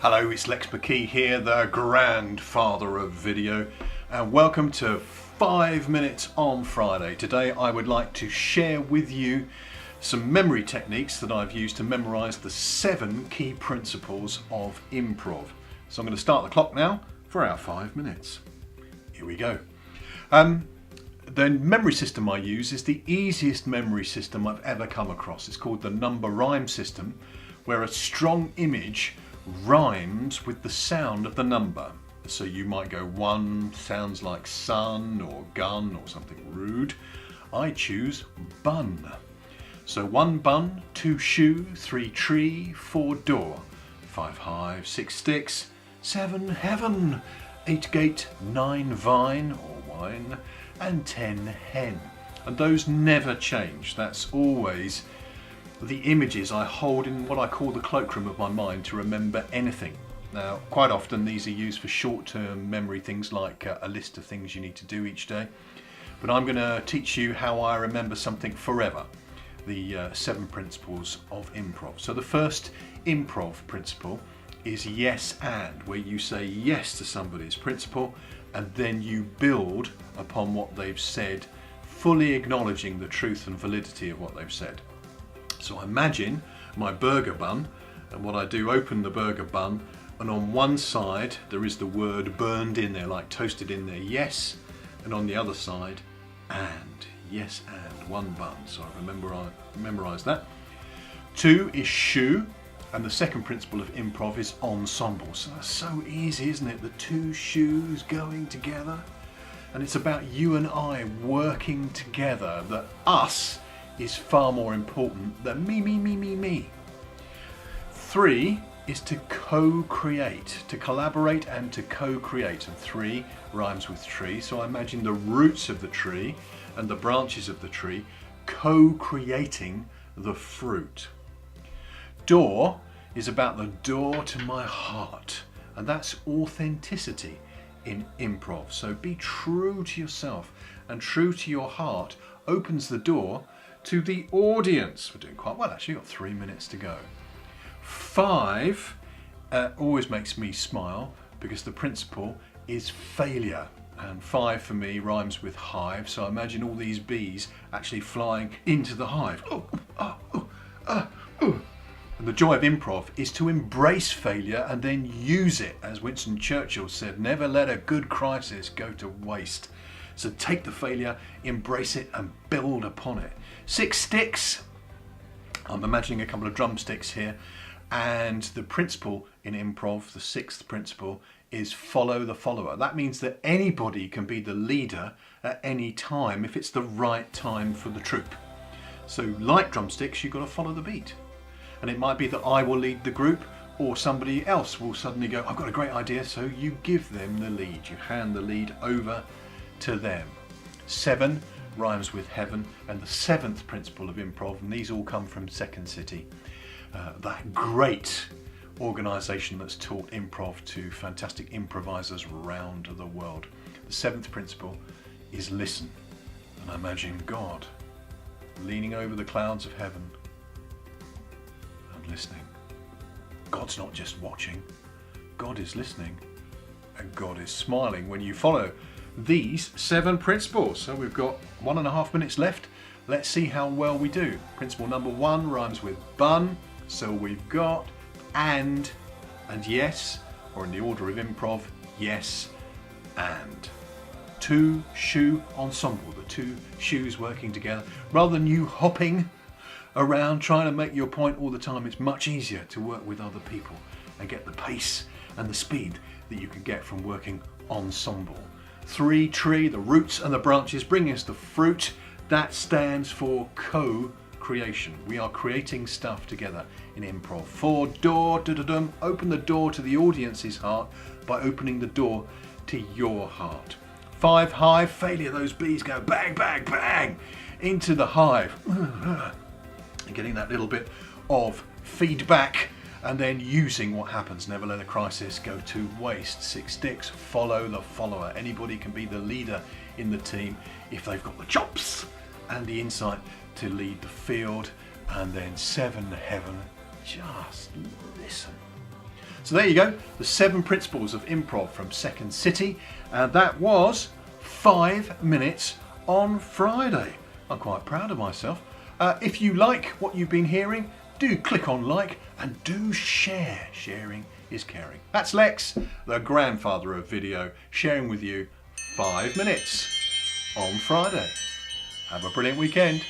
Hello, it's Lex McKee here, the grandfather of video, and welcome to 5 Minutes on Friday. Today I would like to share with you some memory techniques that I've used to memorize the 7 key principles of improv. So I'm going to start the clock now for our 5 minutes. Here we go. The memory system I use is the easiest memory system I've ever come across. It's called the number rhyme system, where a strong image rhymes with the sound of the number. So you might go 1 sounds like sun or gun or something rude. I choose bun. So 1 bun, 2 shoe, 3 tree, 4 door, 5 hive, 6 sticks, 7 heaven, 8 gate, 9 vine or wine, and 10 hen. And those never change. That's always the images I hold in what I call the cloakroom of my mind to remember anything. Now, quite often these are used for short-term memory things like a list of things you need to do each day. But I'm going to teach you how I remember something forever, the 7 principles of improv. So the first improv principle is yes and, where you say yes to somebody's principle and then you build upon what they've said, fully acknowledging the truth and validity of what they've said. So imagine my burger bun, and what I do, open the burger bun, and on one side there is the word burned in there, like toasted in there, yes, and on the other side, and, yes and, 1 bun. So I memorised that. 2 is shoe, and the second principle of improv is ensemble. So that's so easy, isn't it? The 2 shoes going together, and it's about you and I working together, that us is far more important than me. 3 is to co-create, to collaborate and to co-create, and 3 rhymes with tree. So I imagine the roots of the tree and the branches of the tree co-creating the fruit. Door is about the door to my heart, and that's authenticity in improv. So be true to yourself, and true to your heart opens the door to the audience. We're doing quite well actually, got 3 minutes to go. 5 always makes me smile because the principle is failure, and 5 for me rhymes with hive. So imagine all these bees actually flying into the hive. And the joy of improv is to embrace failure and then use it. As Winston Churchill said, never let a good crisis go to waste. So take the failure, embrace it, and build upon it. 6 sticks. I'm imagining a couple of drumsticks here. And the principle in improv, the 6th principle, is follow the follower. That means that anybody can be the leader at any time if it's the right time for the troupe. So like drumsticks, you've got to follow the beat. And it might be that I will lead the group, or somebody else will suddenly go, I've got a great idea, so you give them the lead. You hand the lead over to them. 7 rhymes with heaven, and the 7th principle of improv, and these all come from Second City, that great organisation that's taught improv to fantastic improvisers around the world. The 7th principle is listen, and I imagine God leaning over the clouds of heaven and listening. God's not just watching, God is listening, and God is smiling when you follow these 7 principles. So we've got 1.5 minutes left. Let's see how well we do. Principle number 1 rhymes with bun. So we've got and yes, or in the order of improv, yes and. 2 shoe ensemble, the 2 shoes working together. Rather than you hopping around trying to make your point all the time, it's much easier to work with other people and get the pace and the speed that you can get from working ensemble. 3 tree, the roots and the branches bring us the fruit. That stands for co-creation. We are creating stuff together in improv. 4 door, open the door to the audience's heart by opening the door to your heart. 5 hive, failure, those bees go bang, bang, bang into the hive. And getting that little bit of feedback and then using what happens. Never let a crisis go to waste. 6 sticks, follow the follower. Anybody can be the leader in the team if they've got the chops and the insight to lead the field. And then 7 heaven, just listen. So there you go, the 7 Principles of Improv from Second City, and that was 5 minutes on Friday. I'm quite proud of myself. If you like what you've been hearing, do click on like and do share. Sharing is caring. That's Lex, the grandfather of video, sharing with you 5 minutes on Friday. Have a brilliant weekend.